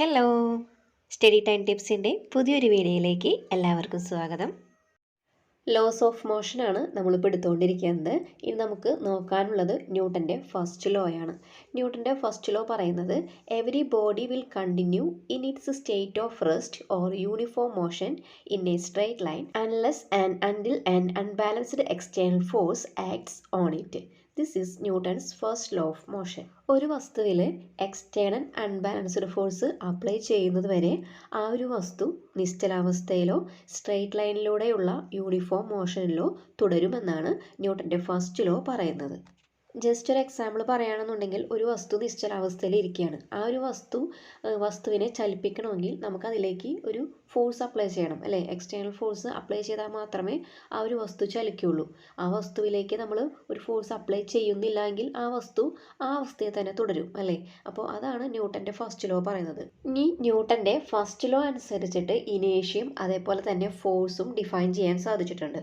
Hello, study time ടിപ്സിൻ്റെ പുതിയൊരു വീഡിയോയിലേക്ക് എല്ലാവർക്കും സ്വാഗതം. ലോസ് ഓഫ് മോഷനാണ് നമ്മളിപ്പോൾ എടുത്തുകൊണ്ടിരിക്കുന്നത്. ഇനി നമുക്ക് നോക്കാനുള്ളത് ന്യൂട്ടൻ്റെ ഫസ്റ്റ് ലോ ആണ്. ന്യൂട്ടൻ്റെ ഫസ്റ്റ് ലോ പറയുന്നത് every body will continue in its state of rest or uniform motion in A straight line unless and until an unbalanced external force acts on it. This is Newton's first law of motion. ഒരു വസ്തുവിൽ external unbalanced force apply ചെയ്യുന്നത് വരെ ആ ഒരു വസ്തു നിശ്ചലാവസ്ഥയിലോ straight ലൈനിലൂടെയുള്ള uniform മോഷനിലോ തുടരുമെന്നാണ് ന്യൂട്ടൻ്റെ first law പറയുന്നത്. Just ഒരു എക്സാമ്പിൾ പറയുകയാണെന്നുണ്ടെങ്കിൽ ഒരു വസ്തു നിശ്ചലാവസ്ഥയിൽ ഇരിക്കുകയാണ്. ആ ഒരു വസ്തുവിനെ ചലിപ്പിക്കണമെങ്കിൽ നമുക്കതിലേക്ക് ഒരു ഫോഴ്സ് അപ്ലൈ ചെയ്യണം, അല്ലേ? എക്സ്റ്റേണൽ ഫോഴ്സ് അപ്ലൈ ചെയ്താൽ മാത്രമേ ആ ഒരു വസ്തു ചലിക്കുകയുള്ളൂ. ആ വസ്തുവിലേക്ക് നമ്മൾ ഒരു ഫോഴ്സ് അപ്ലൈ ചെയ്യുന്നില്ല എങ്കിൽ ആ വസ്തു ആ അവസ്ഥയിൽ തന്നെ തുടരും, അല്ലേ? അപ്പോൾ അതാണ് ന്യൂട്ടൻ്റെ ഫസ്റ്റ് ലോ പറയുന്നത്. ഇനി ന്യൂട്ടൻ്റെ ഫസ്റ്റ് ലോ അനുസരിച്ചിട്ട് ഇനേഷ്യം അതേപോലെ തന്നെ ഫോഴ്സും ഡിഫൈൻ ചെയ്യാൻ സാധിച്ചിട്ടുണ്ട്.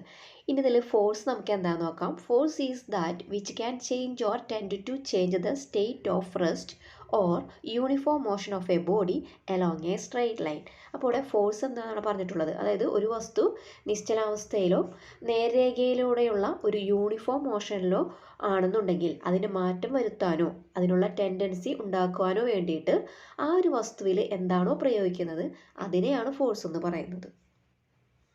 ഇനി ഇതിൽ ഫോഴ്സ് നമുക്ക് എന്താണെന്ന് നോക്കാം. Force is that which can change or tend to change the state of rest or uniform motion of a body along a straight line. അപ്പോൾ ഇവിടെ ഫോഴ്സ് എന്താണെന്ന് പറഞ്ഞിട്ടുള്ളത്, അതായത് ഒരു വസ്തു നിശ്ചലാവസ്ഥയിലോ നേർരേഖയിലൂടെയുള്ള ഒരു യൂണിഫോം മോഷനിലോ ആണെന്നുണ്ടെങ്കിൽ അതിന് മാറ്റം വരുത്താനോ അതിനുള്ള ടെൻഡൻസി ഉണ്ടാക്കുവാനോ വേണ്ടിയിട്ട് ആ ഒരു വസ്തുവിൽ എന്താണോ പ്രയോഗിക്കുന്നത് അതിനെയാണ് ഫോഴ്സ് എന്ന് പറയുന്നത്.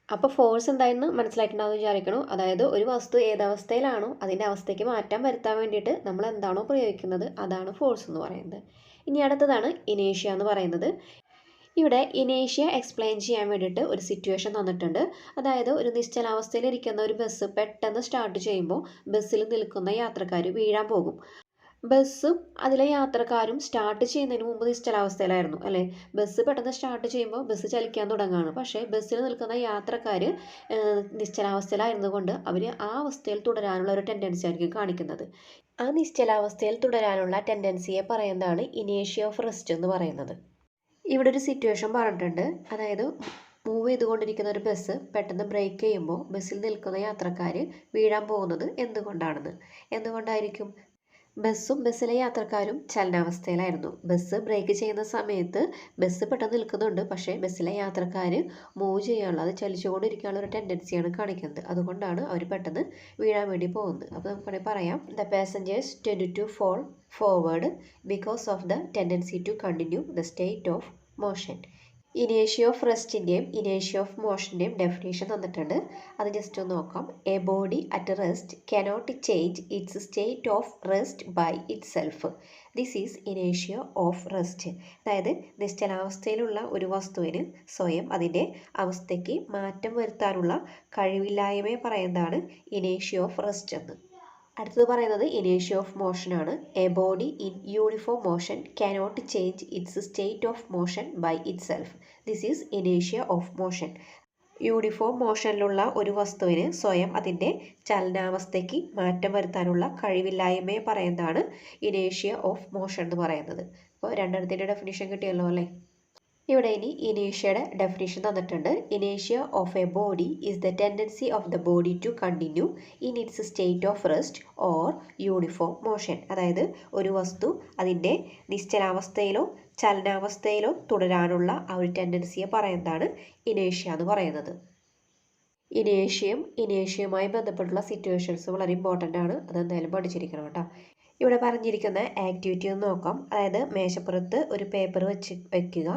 അപ്പോൾ ഫോഴ്സ് എന്തായെന്ന് മനസ്സിലായിട്ടുണ്ടാകുമെന്ന് വിചാരിക്കണു. അതായത് ഒരു വസ്തു ഏതവസ്ഥയിലാണോ അതിൻ്റെ അവസ്ഥയ്ക്ക് മാറ്റം വരുത്താൻ വേണ്ടിയിട്ട് നമ്മൾ എന്താണോ പ്രയോഗിക്കുന്നത് അതാണ് ഫോഴ്സ് എന്ന് പറയുന്നത്. ഇനി അടുത്തതാണ് ഇനേഷ്യ എന്ന് പറയുന്നത്. ഇവിടെ ഇനേഷ്യ എക്സ്പ്ലെയിൻ ചെയ്യാൻ വേണ്ടിയിട്ട് ഒരു സിറ്റുവേഷൻ തന്നിട്ടുണ്ട്. അതായത് ഒരു നിശ്ചലാവസ്ഥയിൽ ഇരിക്കുന്ന ഒരു ബസ് പെട്ടെന്ന് സ്റ്റാർട്ട് ചെയ്യുമ്പോൾ ബസ്സിൽ നിൽക്കുന്ന യാത്രക്കാർ വീഴാൻ പോകും. ബസ്സും അതിലെ യാത്രക്കാരും സ്റ്റാർട്ട് ചെയ്യുന്നതിന് മുമ്പ് നിശ്ചലാവസ്ഥയിലായിരുന്നു, അല്ലേ? ബസ് പെട്ടെന്ന് സ്റ്റാർട്ട് ചെയ്യുമ്പോൾ ബസ് ചലിക്കാൻ തുടങ്ങുകയാണ്. പക്ഷേ ബസ്സിൽ നിൽക്കുന്ന യാത്രക്കാർ നിശ്ചലാവസ്ഥയിലായിരുന്നു കൊണ്ട് അവർ ആ അവസ്ഥയിൽ തുടരാനുള്ള ഒരു ടെൻഡൻസി ആയിരിക്കും കാണിക്കുന്നത്. ആ നിശ്ചലാവസ്ഥയിൽ തുടരാനുള്ള ടെൻഡൻസിയെ പറയുന്നതാണ് ഇനേഷ്യ ഓഫ് റെസ്റ്റ് എന്ന് പറയുന്നത്. ഇവിടെ ഒരു സിറ്റുവേഷൻ പറഞ്ഞിട്ടുണ്ട്. അതായത് മൂവ് ചെയ്തുകൊണ്ടിരിക്കുന്ന ഒരു ബസ് പെട്ടെന്ന് ബ്രേക്ക് ചെയ്യുമ്പോൾ ബസ്സിൽ നിൽക്കുന്ന യാത്രക്കാർ വീഴാൻ പോകുന്നത് എന്തുകൊണ്ടായിരിക്കും? ബസ്സും ബസ്സിലെ യാത്രക്കാരും ചലനാവസ്ഥയിലായിരുന്നു. ബസ് ബ്രേക്ക് ചെയ്യുന്ന സമയത്ത് ബസ് പെട്ടെന്ന് നിൽക്കുന്നുണ്ട്, പക്ഷേ ബസ്സിലെ യാത്രക്കാർ മൂവ് ചെയ്യാനുള്ള, അത് ചലിച്ചുകൊണ്ടിരിക്കാനുള്ള ഒരു ടെൻഡൻസിയാണ് കാണിക്കുന്നത്. അതുകൊണ്ടാണ് അവർ പെട്ടെന്ന് വീഴാൻ വേണ്ടി പോകുന്നത്. അപ്പോൾ നമുക്ക് പറയാം, the passengers tend to fall forward because of the tendency to continue the state of motion. ഇനേഷ്യ ഓഫ് റെസ്റ്റിൻ്റെയും ഇനേഷ്യ ഓഫ് മോഷൻ്റെയും ഡെഫിനേഷൻ തന്നിട്ടുണ്ട്. അത് ജസ്റ്റ് ഒന്ന് നോക്കാം. A body at rest cannot change its state of rest by itself. This is ഇനേഷ്യ of rest. അതായത് നിശ്ചലാവസ്ഥയിലുള്ള ഒരു വസ്തുവിന് സ്വയം അതിൻ്റെ അവസ്ഥയ്ക്ക് മാറ്റം വരുത്താനുള്ള കഴിവില്ലായ്മയെ പറയുന്നതാണ് ഇനേഷ്യ ഓഫ് റെസ്റ്റ് എന്ന്. അടുത്തത് പറയുന്നത് ഇനേഷ്യ ഓഫ് മോഷൻ ആണ്. A body in uniform motion cannot change its state of motion by itself. This is ഇനേഷ്യ ഓഫ് മോഷൻ. യൂണിഫോം മോഷനിലുള്ള ഒരു വസ്തുവിന് സ്വയം അതിൻ്റെ ചലനാവസ്ഥയ്ക്ക് മാറ്റം വരുത്താനുള്ള കഴിവില്ലായ്മയെ പറയുന്നതാണ് ഇനേഷ്യ ഓഫ് മോഷൻ എന്ന് പറയുന്നത്. അപ്പോൾ രണ്ടെണ്ണത്തിൻ്റെ ഡെഫിനിഷൻ കിട്ടിയല്ലോ, അല്ലേ? ഇവിടെ ഇനി ഇനേഷ്യയുടെ ഡെഫിനിഷൻ തന്നിട്ടുണ്ട്. ഇനേഷ്യ of a body is the tendency of the body to continue in its state of rest or uniform motion. അതായത് ഒരു വസ്തു അതിൻ്റെ നിശ്ചലാവസ്ഥയിലോ ചലനാവസ്ഥയിലോ തുടരാനുള്ള ആ ഒരു ടെൻഡൻസിയെ പറയുന്നതാണ് ഇനേഷ്യ എന്ന് പറയുന്നത്. ഇനേഷ്യയുമായി ബന്ധപ്പെട്ടുള്ള സിറ്റുവേഷൻസ് വളരെ ഇമ്പോർട്ടൻ്റ് ആണ്. അതെന്തായാലും പഠിച്ചിരിക്കണം കേട്ടോ. ഇവിടെ പറഞ്ഞിരിക്കുന്ന ആക്ടിവിറ്റി ഒന്ന് നോക്കാം. അതായത് മേശപ്പുറത്ത് ഒരു പേപ്പർ വയ്ക്കുക.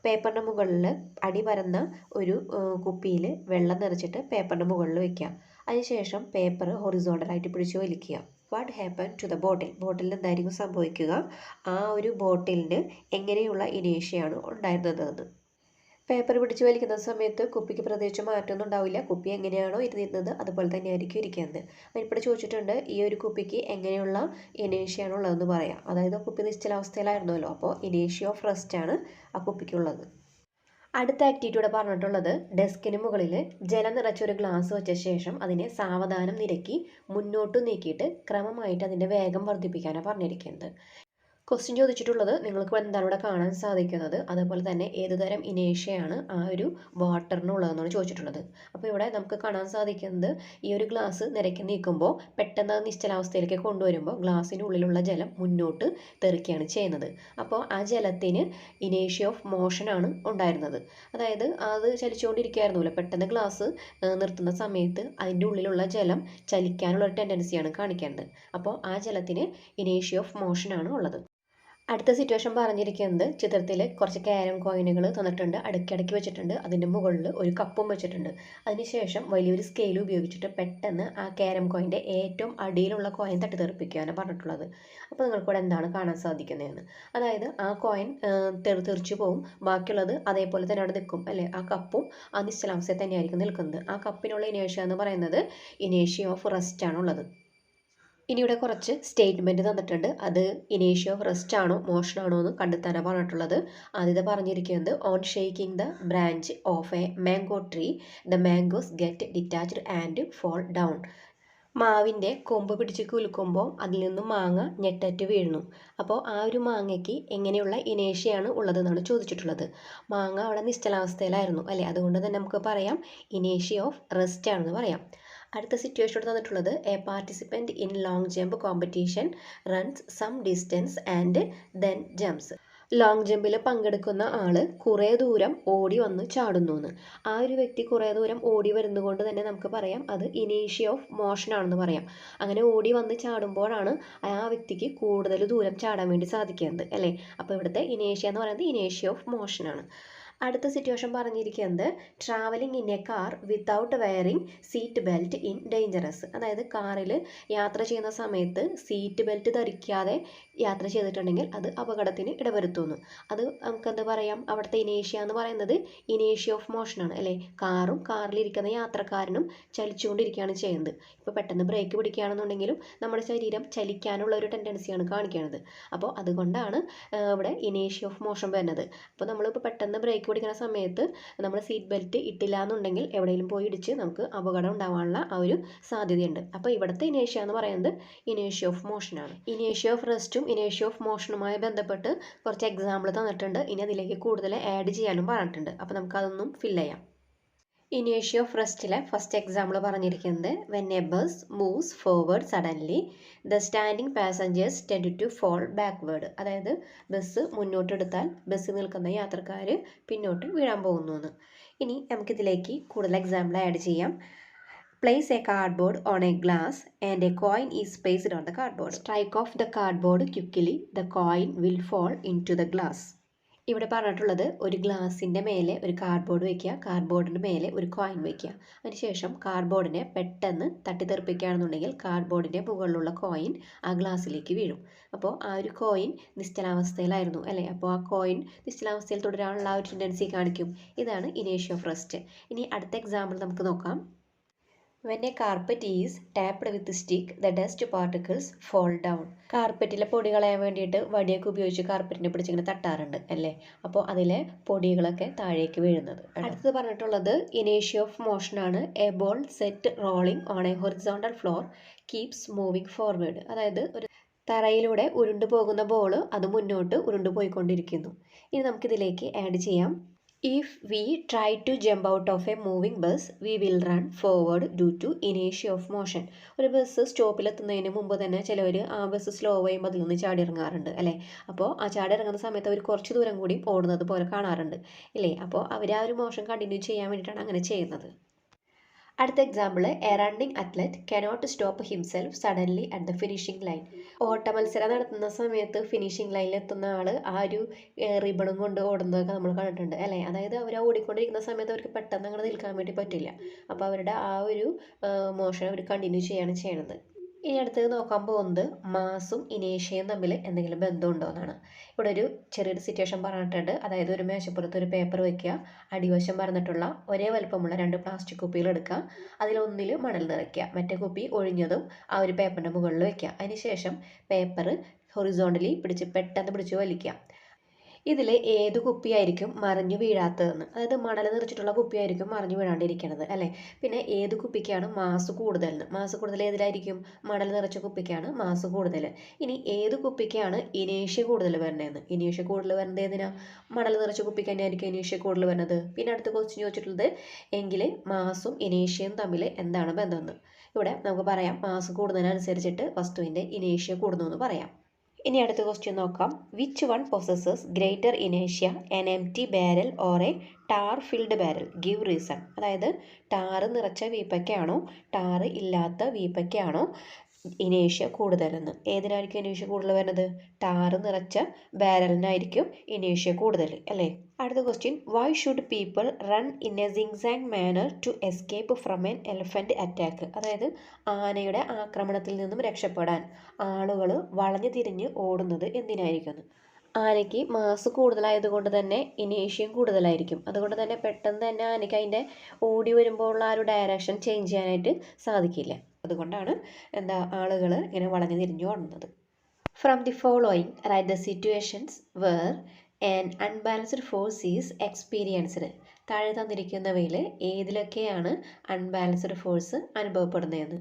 പേപ്പറിൻ്റെ മുകളിൽ അടി പരന്ന ഒരു കുപ്പിയിൽ വെള്ളം നിറച്ചിട്ട് പേപ്പറിൻ്റെ മുകളിൽ വയ്ക്കുക. അതിനുശേഷം പേപ്പർ ഹൊറിസോണ്ടലായിട്ട് പിടിച്ച് വലിക്കുക. What happen to the bottle? ബോട്ടിലിന് എന്തായിരിക്കും സംഭവിക്കുക? ആ ഒരു ബോട്ടിലിന് എങ്ങനെയുള്ള ഇനേഷ്യയാണ് ഉണ്ടായിരുന്നതെന്ന്. പേപ്പർ പിടിച്ച് വലിക്കുന്ന സമയത്ത് കുപ്പിക്ക് പ്രത്യേകിച്ച് മാറ്റമൊന്നും ഉണ്ടാവില്ല. കുപ്പി എങ്ങനെയാണോ ഇരുന്നിരുന്നത് അതുപോലെ തന്നെ ആയിരിക്കും ഇരിക്കുന്നത്. ഇപ്പോൾ ചോദിച്ചിട്ടുണ്ട് ഈ ഒരു കുപ്പിക്ക് എങ്ങനെയുള്ള ഇനേഷ്യയാണ് ഉള്ളതെന്ന് പറയാം. അതായത് കുപ്പി നിശ്ചലാവസ്ഥയിലായിരുന്നല്ലോ, അപ്പോൾ ഇനേഷ്യ ഓഫ് റെസ്റ്റ് ആണ് ആ കുപ്പിക്കുള്ളത്. അടുത്ത ആക്ടിവിറ്റിയുടെ പറഞ്ഞിട്ടുള്ളത് ഡെസ്കിന് മുകളിൽ ജലം നിറച്ചൊരു ഗ്ലാസ് വെച്ച ശേഷം അതിനെ സാവധാനം നിരക്കി മുന്നോട്ട് നീക്കിയിട്ട് ക്രമമായിട്ട് അതിൻ്റെ വേഗം വർദ്ധിപ്പിക്കാനാണ് പറഞ്ഞിരിക്കുന്നത്. ക്വസ്റ്റ്യൻ ചോദിച്ചിട്ടുള്ളത് നിങ്ങൾക്ക് എന്താണ് ഇവിടെ കാണാൻ സാധിക്കുന്നത്, അതുപോലെ തന്നെ ഏതുതരം ഇനേഷ്യയാണ് ആ ഒരു വാട്ടറിനുള്ളതെന്നാണ് ചോദിച്ചിട്ടുള്ളത്. അപ്പോൾ ഇവിടെ നമുക്ക് കാണാൻ സാധിക്കുന്നത് ഈ ഒരു ഗ്ലാസ് നിരക്കി നീക്കുമ്പോൾ പെട്ടെന്ന് നിശ്ചലാവസ്ഥയിലേക്ക് കൊണ്ടുവരുമ്പോൾ ഗ്ലാസ്സിനുള്ളിലുള്ള ജലം മുന്നോട്ട് തെറിക്കുകയാണ് ചെയ്യുന്നത്. അപ്പോൾ ആ ജലത്തിന് ഇനേഷ്യ ഓഫ് മോഷനാണ് ഉണ്ടായിരുന്നത്. അതായത് അത് ചലിച്ചുകൊണ്ടിരിക്കുകയായിരുന്നല്ലോ, പെട്ടെന്ന് ഗ്ലാസ് നിർത്തുന്ന സമയത്ത് അതിൻ്റെ ഉള്ളിലുള്ള ജലം ചലിക്കാനുള്ള ഒരു ടെൻഡൻസിയാണ് കാണിക്കേണ്ടത്. അപ്പോൾ ആ ജലത്തിന് ഇനേഷ്യ ഓഫ് മോഷനാണ് ഉള്ളത്. അടുത്ത സിറ്റുവേഷൻ പറഞ്ഞിരിക്കുന്നത് ചിത്രത്തിൽ കുറച്ച് ക്യാരം കോയിനുകൾ തന്നിട്ടുണ്ട്, അടുക്കിടയ്ക്ക് വെച്ചിട്ടുണ്ട്. അതിൻ്റെ മുകളിൽ ഒരു കപ്പും വെച്ചിട്ടുണ്ട്. അതിനുശേഷം വലിയൊരു സ്കെയിൽ ഉപയോഗിച്ചിട്ട് പെട്ടെന്ന് ആ ക്യാരം കോയിൻ്റെ ഏറ്റവും അടിയിലുള്ള കോയിൻ തട്ടിത്തെറിപ്പിക്കുകയാണ് പറഞ്ഞിട്ടുള്ളത്. അപ്പോൾ നിങ്ങൾക്കിവിടെ എന്താണ് കാണാൻ സാധിക്കുന്നതെന്ന്, അതായത് ആ കോയിൻ തെറിച്ചു പോവും, ബാക്കിയുള്ളത് അതേപോലെ തന്നെ അവിടെ നിൽക്കും അല്ലേ. ആ കപ്പും ആ നിശ്ചലാവസ്ഥയിൽ തന്നെയായിരിക്കും നിൽക്കുന്നത്. ആ കപ്പിനുള്ള ഇനേഷ്യ എന്ന് പറയുന്നത് ഇനേഷ്യ ഓഫ് റെസ്റ്റ് ആണുള്ളത്. ഇനി ഇവിടെ കുറച്ച് സ്റ്റേറ്റ്മെൻറ്റ് തന്നിട്ടുണ്ട്. അത് ഇനേഷ്യ ഓഫ് റെസ്റ്റ് ആണോ മോഷൻ ആണോ എന്ന് കണ്ടെത്താനാണ് പറഞ്ഞിട്ടുള്ളത്. ആദ്യത്തെ പറഞ്ഞിരിക്കുന്നത് on shaking the branch of a mango tree the mangoes get detached and fall down. മാവിൻ്റെ കൊമ്പ് പിടിച്ച് കുലുക്കുമ്പോൾ അതിൽ നിന്നും മാങ്ങ ഞെട്ടറ്റ് വീഴുന്നു. അപ്പോൾ ആ ഒരു മാങ്ങയ്ക്ക് എങ്ങനെയുള്ള ഇനേഷ്യയാണ് ഉള്ളതെന്നാണ് ചോദിച്ചിട്ടുള്ളത്. മാങ്ങ അവിടെ നിശ്ചലാവസ്ഥയിലായിരുന്നു അല്ലേ, അതുകൊണ്ട് തന്നെ നമുക്ക് പറയാം ഇനേഷ്യ ഓഫ് റെസ്റ്റ് ആണെന്ന് പറയാം. അടുത്ത സിറ്റുവേഷനോട് തന്നിട്ടുള്ളത് a participant in long jump competition runs some distance and then jumps. Long ജമ്പിൽ പങ്കെടുക്കുന്ന ആൾ കുറേ ദൂരം ഓടി വന്ന് ചാടുന്നു എന്ന്. ആ ഒരു വ്യക്തി കുറേ ദൂരം ഓടി വരുന്നതുകൊണ്ട് തന്നെ നമുക്ക് പറയാം അത് ഇനേഷ്യ ഓഫ് മോഷൻ ആണെന്ന് പറയാം. അങ്ങനെ ഓടി വന്ന് ചാടുമ്പോഴാണ് ആ വ്യക്തിക്ക് കൂടുതൽ ദൂരം ചാടാൻ വേണ്ടി സാധിക്കുന്നത് അല്ലേ. അപ്പോൾ ഇവിടുത്തെ ഇനേഷ്യ എന്ന് പറയുന്നത് ഇനേഷ്യ ഓഫ് മോഷനാണ്. അടുത്ത സിറ്റുവേഷൻ പറഞ്ഞിരിക്കുന്നത് travelling in A car without wearing seat belt in dangerous. അതായത് കാറിൽ യാത്ര ചെയ്യുന്ന സമയത്ത് സീറ്റ് ബെൽറ്റ് ധരിക്കാതെ യാത്ര ചെയ്തിട്ടുണ്ടെങ്കിൽ അത് അപകടത്തിന് ഇടവരുത്തുന്നു. അത് നമുക്ക് എന്താ പറയാം, അവിടുത്തെ ഇനേഷ്യ എന്ന് പറയുന്നത് ഇനേഷ്യ ഓഫ് മോഷനാണ് അല്ലേ. കാറും കാറിലിരിക്കുന്ന യാത്രക്കാരനും ചലിച്ചുകൊണ്ടിരിക്കുകയാണ് ചെയ്യുന്നത്. ഇപ്പോൾ പെട്ടെന്ന് ബ്രേക്ക് പിടിക്കുകയാണെന്നുണ്ടെങ്കിലും നമ്മുടെ ശരീരം ചലിക്കാനുള്ള ഒരു ടെൻഡൻസിയാണ് കാണിക്കുന്നത്. അപ്പോൾ അതുകൊണ്ടാണ് ഇവിടെ ഇനേഷ്യ ഓഫ് മോഷൻ വരുന്നത്. അപ്പോൾ നമ്മളിപ്പോൾ പെട്ടെന്ന് ബ്രേക്ക് പിടിക്കുന്ന സമയത്ത് നമ്മൾ സീറ്റ് ബെൽറ്റ് ഇട്ടില്ല എന്നുണ്ടെങ്കിൽ എവിടെയെങ്കിലും പോയി ഇടിച്ച് നമുക്ക് അപകടം ഉണ്ടാവാനുള്ള ആ ഒരു സാധ്യതയുണ്ട്. അപ്പോൾ ഇവിടുത്തെ ഇനേഷ്യ എന്ന് പറയുന്നത് ഇനേഷ്യ ഓഫ് മോഷനാണ്. ഇനേഷ്യ ഓഫ് റെസ്റ്റും ഇനേഷ്യ ഓഫ് മോഷനുമായി ബന്ധപ്പെട്ട് കുറച്ച് എക്സാമ്പിൾ തന്നിട്ടുണ്ട്. ഇനി അതിലേക്ക് കൂടുതൽ ആഡ് ചെയ്യാനും പറഞ്ഞിട്ടുണ്ട്. അപ്പോൾ നമുക്കതൊന്നും ഫില്ല് ചെയ്യാം. ഇനേഷ്യ ഓഫ് റെസ്റ്റിലെ ഫസ്റ്റ് എക്സാമ്പിൾ പറഞ്ഞിരിക്കുന്നത് when a bus moves forward suddenly the standing passengers tend to fall backward. അതായത് ബസ് മുന്നോട്ടെടുത്താൽ ബസ്സിൽ നിൽക്കുന്ന യാത്രക്കാർ പിന്നോട്ട് വീഴാൻ പോകുന്നു എന്ന്. ഇനി നമുക്കിതിലേക്ക് കൂടുതൽ എക്സാമ്പിൾ ആഡ് ചെയ്യാം. Place a cardboard on a glass and a coin is placed on the cardboard. Strike off the cardboard quickly, the coin will fall into the glass. ഇവിടെ പറഞ്ഞിട്ടുള്ളത് ഒരു ഗ്ലാസിൻ്റെ മേലെ ഒരു കാർഡ്ബോർഡ് വയ്ക്കുക, കാർഡ്ബോർഡിൻ്റെ മേലെ ഒരു കോയിൻ വയ്ക്കുക. അതിനുശേഷം കാർഡ്ബോർഡിനെ പെട്ടെന്ന് തട്ടിത്തെറിപ്പിക്കുകയാണെന്നുണ്ടെങ്കിൽ കാർഡ്ബോർഡിൻ്റെ മുകളിലുള്ള കോയിൻ ആ ഗ്ലാസ്സിലേക്ക് വീഴും. അപ്പോൾ ആ ഒരു കോയിൻ നിശ്ചലാവസ്ഥയിലായിരുന്നു അല്ലേ. അപ്പോൾ ആ കോയിൻ നിശ്ചലാവസ്ഥയിൽ തുടരാനുള്ള ആ ഒരു ടെൻഡൻസി കാണിക്കും. ഇതാണ് ഇനേഷ്യ ഓഫ് റെസ്റ്റ്. ഇനി അടുത്ത എക്സാമ്പിൾ നമുക്ക് നോക്കാം. When a carpet is tapped with stick, the dust particles fall down. കാർപ്പറ്റിലെ പൊടി കളയാൻ വേണ്ടിയിട്ട് വടിയൊക്കെ ഉപയോഗിച്ച് കാർപ്പറ്റിനെ പിടിച്ചിങ്ങനെ തട്ടാറുണ്ട് അല്ലേ. അപ്പോൾ അതിലെ പൊടികളൊക്കെ താഴേക്ക് വീഴുന്നത്. അടുത്തത് പറഞ്ഞിട്ടുള്ളത് ഇനേഷ്യ ഓഫ് മോഷനാണ്. A ball set rolling on a horizontal floor keeps moving forward. അതായത് ഒരു തറയിലൂടെ ഉരുണ്ടു പോകുന്ന ബോൾ അത് മുന്നോട്ട് ഉരുണ്ടു പോയിക്കൊണ്ടിരിക്കുന്നു. ഇനി നമുക്കിതിലേക്ക് ആഡ് ചെയ്യാം. If we try to jump out of a moving bus, we will run forward due to inertia of motion. ഒരു ബസ് സ്റ്റോപ്പിലെത്തുന്നതിന് മുമ്പ് തന്നെ ചിലവർ ആ ബസ് സ്ലോ ചെയ്യുമ്പോൾ അതിൽ നിന്ന് ചാടി ഇറങ്ങാറുണ്ട് അല്ലേ. അപ്പോൾ ആ ചാടി ഇറങ്ങുന്ന സമയത്ത് അവർ കുറച്ച് ദൂരം കൂടി ഓടുന്നത് പോലെ കാണാറുണ്ട് ഇല്ലേ. അപ്പോൾ അവർ ആ ഒരു മോഷൻ കണ്ടിന്യൂ ചെയ്യാൻ വേണ്ടിയിട്ടാണ് അങ്ങനെ ചെയ്യുന്നത്. അടുത്ത example A running athlete cannot stop himself suddenly at the finishing line. ഓട്ട മത്സരം നടത്തുന്ന സമയത്ത് ഫിനിഷിംഗ് ലൈനിൽ എത്തുന്ന ആൾ ആ ഒരു റിബണും കൊണ്ട് ഓടുന്നതൊക്കെ നമ്മൾ കണ്ടിട്ടുണ്ട് അല്ലേ. അതായത് അവർ ഓടിക്കൊണ്ടിരിക്കുന്ന സമയത്ത് അവർക്ക് പെട്ടെന്ന് അങ്ങനെ നിൽക്കാൻ വേണ്ടി പറ്റില്ല. അപ്പോൾ അവരുടെ ആ ഒരു മോഷൻ അവർ കണ്ടിന്യൂ ചെയ്യാണ് ചെയ്യണത്. ഇനി അടുത്തത് നോക്കാൻ പോകുന്നത് മാസും ഇനേഷ്യയും തമ്മിൽ എന്തെങ്കിലും ബന്ധമുണ്ടോ എന്നാണ്. ഇവിടെ ഒരു ചെറിയൊരു സിറ്റുവേഷൻ പറഞ്ഞിട്ടുണ്ട്. അതായത് ഒരു മേശപ്പുറത്ത് ഒരു പേപ്പർ വയ്ക്കുക, അടിവശം പറഞ്ഞിട്ടുള്ള ഒരേ വലുപ്പമുള്ള 2 പ്ലാസ്റ്റിക് കുപ്പികൾ എടുക്കുക, അതിലൊന്നിൽ മണൽ നിറയ്ക്കുക, മറ്റേ കുപ്പി ഒഴിഞ്ഞതും ആ ഒരു പേപ്പറിൻ്റെ മുകളിൽ വയ്ക്കുക. അതിനുശേഷം പേപ്പർ ഹൊറിസോണ്ടലി പെട്ടെന്ന് പിടിച്ച് വലിക്കുക. ഇതിൽ ഏത് കുപ്പിയായിരിക്കും മറിഞ്ഞു വീഴാത്തതെന്ന്, അതായത് മണൽ നിറച്ചിട്ടുള്ള കുപ്പിയായിരിക്കും മറിഞ്ഞു വീഴാണ്ടിരിക്കുന്നത് അല്ലേ. പിന്നെ ഏത് കുപ്പിക്കാണ് മാസ് കൂടുതലെന്ന്, മാസ് കൂടുതൽ ഏതിലായിരിക്കും, മണൽ നിറച്ച കുപ്പിക്കാണ് മാസ് കൂടുതൽ. ഇനി ഏത് കുപ്പിക്കാണ് ഇനേഷ്യ കൂടുതൽ വരണതെന്ന്, ഇനേഷ്യ കൂടുതൽ വരുന്നത് ഏതിനാ, മണൽ നിറച്ച കുപ്പിക്ക് തന്നെയായിരിക്കും ഇനേഷ്യ കൂടുതൽ വരുന്നത്. പിന്നെ അടുത്ത ക്വസ്റ്റ്യൻ ചോദിച്ചിട്ടുള്ളത് എങ്കിൽ മാസും ഇനേഷ്യയും തമ്മിൽ എന്താണ് ബന്ധമെന്ന്. ഇവിടെ നമുക്ക് പറയാം മാസ് കൂടുന്നതിനനുസരിച്ചിട്ട് വസ്തുവിൻ്റെ ഇനേഷ്യ കൂടുന്നു എന്ന് പറയാം. ഇനി അടുത്ത ക്വസ്റ്റ്യൻ നോക്കാം. വിച്ച് വൺ പൊസസസ് ഗ്രേറ്റർ ഇനേഷ്യ, an empty barrel or a tar filled barrel, give reason. അതായത് ടാറ് നിറച്ച വീപ്പയ്ക്കാണോ ടാറ് ഇല്ലാത്ത വീപ്പയ്ക്കാണോ ഇനേഷ്യ കൂടുതലെന്ന്. ഏതിനായിരിക്കും ഇനേഷ്യ കൂടുതൽ വരുന്നത്, ടാറ് നിറച്ച ബാരലിനായിരിക്കും ഇനേഷ്യ കൂടുതൽ അല്ലേ. അടുത്ത question, why should people run in a zigzag manner to escape from an elephant attack. അതായത് ആനയുടെ ആക്രമണത്തിൽ നിന്നും രക്ഷപ്പെടാൻ ആളുകൾ വളഞ്ഞു തിരിഞ്ഞ് ഓടുന്നത് എന്തിനായിരിക്കും. ആനയ്ക്ക് മാസ് കൂടുതലായതുകൊണ്ട് തന്നെ ഇനേഷ്യം കൂടുതലായിരിക്കും. അതുകൊണ്ട് തന്നെ പെട്ടെന്ന് തന്നെ ആനയ്ക്ക് അതിൻ്റെ ഓടി വരുമ്പോൾ ഉള്ള ആ ഒരു ഡയറക്ഷൻ ചേഞ്ച് ചെയ്യാനായിട്ട് സാധിക്കില്ല. അതുകൊണ്ടാണ് ആളുകൾ ഇങ്ങനെ വളഞ്ഞു തിരിഞ്ഞു ഓടുന്നത്. From the following write the situations where an unbalanced force is experienced. താഴെ തന്നിരിക്കുന്നവയിൽ ഏതിലൊക്കെയാണ് അൺബാലൻസ്ഡ് ഫോഴ്സ് അനുഭവപ്പെടുന്നതെന്ന്.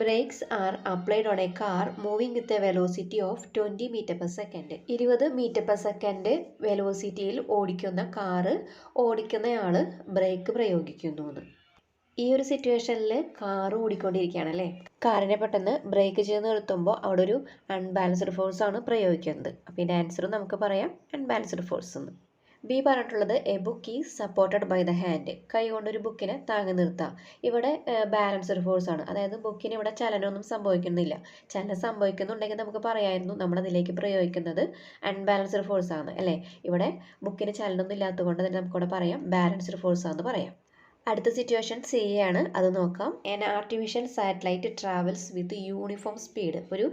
Brakes are applied on a car moving with a velocity of 20 metre per second. 20 metre per second വെലോസിറ്റിയിൽ ഓടിക്കുന്ന car ഓടിക്കുന്നയാൾ break പ്രയോഗിക്കുന്നു എന്ന്. ഈ ഒരു സിറ്റുവേഷനിൽ കാറ് ഓടിക്കൊണ്ടിരിക്കുകയാണ് അല്ലേ. കാറിനെ പെട്ടെന്ന് ബ്രേക്ക് ചെയ്ത് നിർത്തുമ്പോൾ അവിടെ ഒരു അൺബാലൻസ്ഡ് ഫോഴ്സ് ആണ് പ്രയോഗിക്കുന്നത്. അപ്പോൾ ഇതിൻ്റെ ആൻസർ നമുക്ക് പറയാം അൺബാലൻസ്ഡ് ഫോഴ്സ് എന്ന്. ബി പറഞ്ഞിട്ടുള്ളത് a book is supported by the hand. കൈ കൊണ്ടൊരു ബുക്കിനെ താങ്ങി നിർത്താം. ഇവിടെ ബാലൻസ്ഡ് ഫോഴ്സ് ആണ്, അതായത് ബുക്കിന് ഇവിടെ ചലനമൊന്നും സംഭവിക്കുന്നില്ല. ചലനം സംഭവിക്കുന്നുണ്ടെങ്കിൽ നമുക്ക് പറയാമായിരുന്നു നമ്മളതിലേക്ക് പ്രയോഗിക്കുന്നത് അൺബാലൻസ്ഡ് ഫോഴ്സ് ആണ് അല്ലേ. ഇവിടെ ബുക്കിന് ചലനമൊന്നും ഇല്ലാത്തതുകൊണ്ട് തന്നെ നമുക്കിവിടെ പറയാം ബാലൻസ്ഡ് ഫോഴ്സ് ആണെന്ന് പറയാം. അടുത്ത സിറ്റുവേഷൻ സി ആണ്, അത് നോക്കാം. N artificial satellite travels with uniform speed. ഒരു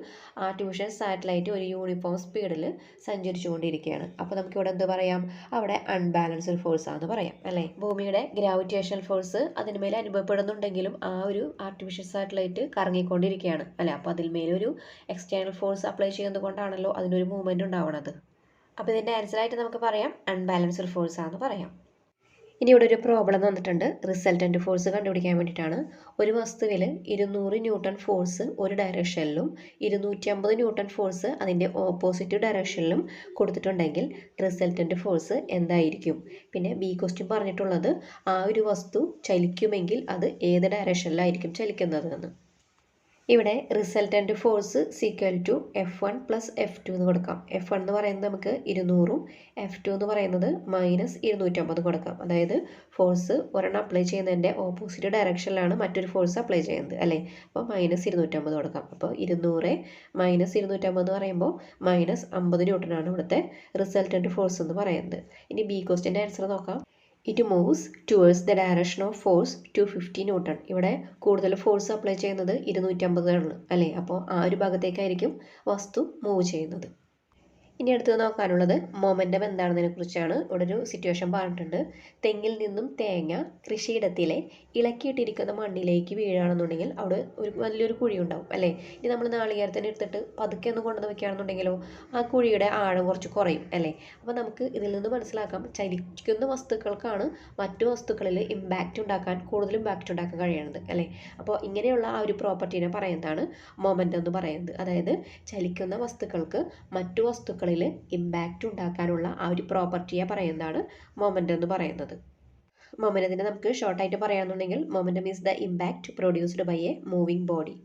ആർട്ടിഫിഷ്യൽ സാറ്റലൈറ്റ് ഒരു യൂണിഫോം സ്പീഡിൽ സഞ്ചരിച്ചുകൊണ്ടിരിക്കുകയാണ്. അപ്പോൾ നമുക്കിവിടെ എന്ത് പറയാം, അവിടെ അൺബാലൻസ്ഡ് ഫോഴ്സ് ആണെന്ന് പറയാം അല്ലേ. ഭൂമിയുടെ ഗ്രാവിറ്റേഷണൽ ഫോഴ്സ് അതിന്മേൽ അനുഭവപ്പെടുന്നുണ്ടെങ്കിലും ആ ഒരു ആർട്ടിഫിഷ്യൽ സാറ്റലൈറ്റ് കറങ്ങിക്കൊണ്ടിരിക്കുകയാണ് അല്ലേ. അപ്പോൾ അതിന്മേലൊരു എക്സ്റ്റേണൽ ഫോഴ്സ് അപ്ലൈ ചെയ്യുന്നത് കൊണ്ടാണല്ലോ അതിനൊരു മൂവ്മെൻറ്റ് ഉണ്ടാവുന്നത്. അപ്പോൾ ഇതിൻ്റെ ആൻസറായിട്ട് നമുക്ക് പറയാം അൺബാലൻസ്ഡ് ഫോഴ്സ് ആണെന്ന് പറയാം. ഇനി ഇവിടെ ഒരു പ്രോബ്ലം തന്നിട്ടുണ്ട്. റിസൾട്ടൻ്റ് ഫോഴ്സ് കണ്ടുപിടിക്കാൻ വേണ്ടിയിട്ടാണ്. ഒരു വസ്തുവിൽ 200 ന്യൂട്ടൺ ഫോഴ്സ് ഒരു ഡയറക്ഷനിലും 250 ന്യൂട്ടൺ ഫോഴ്സ് അതിൻ്റെ ഓപ്പോസിറ്റ് ഡയറക്ഷനിലും കൊടുത്തിട്ടുണ്ടെങ്കിൽ റിസൾട്ടൻ്റ് ഫോഴ്സ് എന്തായിരിക്കും. പിന്നെ ബി ക്വസ്റ്റ്യൻ പറഞ്ഞിട്ടുള്ളത് ആ ഒരു വസ്തു ചലിക്കുമെങ്കിൽ അത് ഏത് ഡയറക്ഷനിലായിരിക്കും ചലിക്കുന്നത് എന്ന്. ഇവിടെ resultant force equal to F1 + F2 എന്ന് കൊടുക്കാം. F1 എന്ന് പറയുന്നത് നമുക്ക് 200ഉം F2 എന്ന് പറയുന്നത് -250 കൊടുക്കാം. അതായത് ഫോഴ്സ് ഒരെണ്ണം അപ്ലൈ ചെയ്യുന്നതിൻ്റെ ഓപ്പോസിറ്റ് ഡയറക്ഷനിലാണ് മറ്റൊരു ഫോഴ്സ് അപ്ലൈ ചെയ്യുന്നത് അല്ലേ. അപ്പോൾ -250 കൊടുക്കാം. അപ്പോൾ 200 -250 എന്ന് പറയുമ്പോൾ -50 ന്യൂട്ടനാണ് ഇവിടുത്തെ റിസൾട്ടൻ്റ് ഫോഴ്സ് എന്ന് പറയുന്നത്. ഇനി ബി ക്വസ്റ്റ്യൻ്റെ ആൻസർ നോക്കാം. It moves towards the direction of force 250 newton. ഇവിടെ കൂടുതൽ ഫോഴ്സ് അപ്ലൈ ചെയ്യുന്നത് 250 ആണ് അല്ലേ. അപ്പോൾ ആ ഒരു ഭാഗത്തേക്കായിരിക്കും വസ്തു മൂവ് ചെയ്യുന്നത്. ഇനി അടുത്തത് നോക്കാനുള്ളത് മൊമെൻറ്റം എന്താണെന്നതിനെ കുറിച്ചാണ്. ഇവിടെ ഒരു സിറ്റുവേഷൻ പറഞ്ഞിട്ടുണ്ട്. തെങ്ങിൽ നിന്നും തേങ്ങ കൃഷിയിടത്തിലെ ഇളക്കിയിട്ടിരിക്കുന്ന മണ്ണിലേക്ക് വീഴുകയാണെന്നുണ്ടെങ്കിൽ അവിടെ ഒരു വലിയൊരു കുഴി ഉണ്ടാവും അല്ലേ. ഇനി നമ്മൾ നാളികേരത്തിന് എടുത്തിട്ട് പതുക്കെ ഒന്ന് കൊണ്ടുവന്ന് വെക്കുകയാണെന്നുണ്ടെങ്കിലോ ആ കുഴിയുടെ ആഴം കുറച്ച് കുറയും അല്ലേ. അപ്പോൾ നമുക്ക് ഇതിൽ നിന്ന് മനസ്സിലാക്കാം ചലിക്കുന്ന വസ്തുക്കൾക്കാണ് മറ്റു വസ്തുക്കളിൽ കൂടുതൽ ഇമ്പാക്റ്റ് ഉണ്ടാക്കാൻ കഴിയുന്നത് അല്ലേ. അപ്പോൾ ഇങ്ങനെയുള്ള ആ ഒരു പ്രോപ്പർട്ടീനെ പറയുന്നതാണ് മൊമെൻറ്റം എന്ന് പറയുന്നത്. അതായത് ചലിക്കുന്ന വസ്തുക്കൾക്ക് മറ്റു വസ്തുക്കളിൽ ഇമ്പാക്റ്റ് ഉണ്ടാക്കാനുള്ള ആ ഒരു പ്രോപ്പർട്ടിയെ പറയുന്നതാണ് മൊമെൻറ്റം എന്ന് പറയുന്നത്. മൊമെൻറ്റത്തിനെ നമുക്ക് ഷോർട്ടായിട്ട് പറയാമെന്നുണ്ടെങ്കിൽ momentum is the impact produced by a moving body.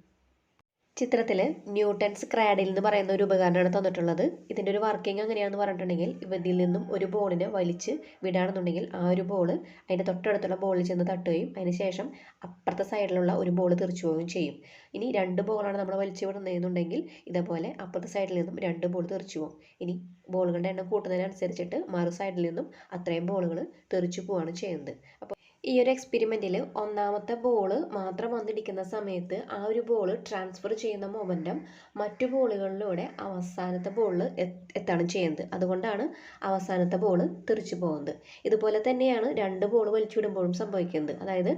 ചിത്രത്തിൽ ന്യൂട്ടൺസ് ക്രാഡിൽ എന്ന് പറയുന്ന ഒരു ഉപകരണമാണ് തന്നിട്ടുള്ളത്. ഇതിൻ്റെ ഒരു വർക്കിംഗ് എങ്ങനെയാണെന്ന് പറഞ്ഞിട്ടുണ്ടെങ്കിൽ ഇതിൽ നിന്നും ഒരു ബോളിനെ വലിച്ച് വിടുകയാണെന്നുണ്ടെങ്കിൽ ആ ഒരു ബോൾ അതിൻ്റെ തൊട്ടടുത്തുള്ള ബോളിൽ ചെന്ന് തട്ടുകയും അതിന് ശേഷം അപ്പുറത്തെ സൈഡിലുള്ള ഒരു ബോൾ തെറിച്ചു പോവുകയും ചെയ്യും. ഇനി 2 ബോളാണ് നമ്മൾ വലിച്ചു വിടുന്നതെന്നുണ്ടെങ്കിൽ ഇതേപോലെ അപ്പുറത്തെ സൈഡിൽ നിന്നും 2 ബോൾ തെറിച്ചു പോകും. ഇനി ബോളുകളുടെ എണ്ണം കൂട്ടുന്നതിനനുസരിച്ചിട്ട് മറു സൈഡിൽ നിന്നും അത്രയും ബോളുകൾ തെറിച്ചു പോവുകയാണ് ചെയ്യുന്നത്. അപ്പോൾ ഈ ഒരു എക്സ്പെരിമെൻറ്റിൽ ഒന്നാമത്തെ ബോൾ മാത്രം വന്നിരിക്കുന്ന സമയത്ത് ആ ഒരു ബോൾ ട്രാൻസ്ഫർ ചെയ്യുന്ന മൊമെൻറ്റം മറ്റു ബോളുകളിലൂടെ അവസാനത്തെ ബോളിൽ എത്താണ് ചെയ്യുന്നത്. അതുകൊണ്ടാണ് അവസാനത്തെ ബോൾ തെറിച്ചു പോകുന്നത്. ഇതുപോലെ തന്നെയാണ് രണ്ട് ബോൾ വലിച്ചുവിടുമ്പോഴും സംഭവിക്കുന്നത്. അതായത്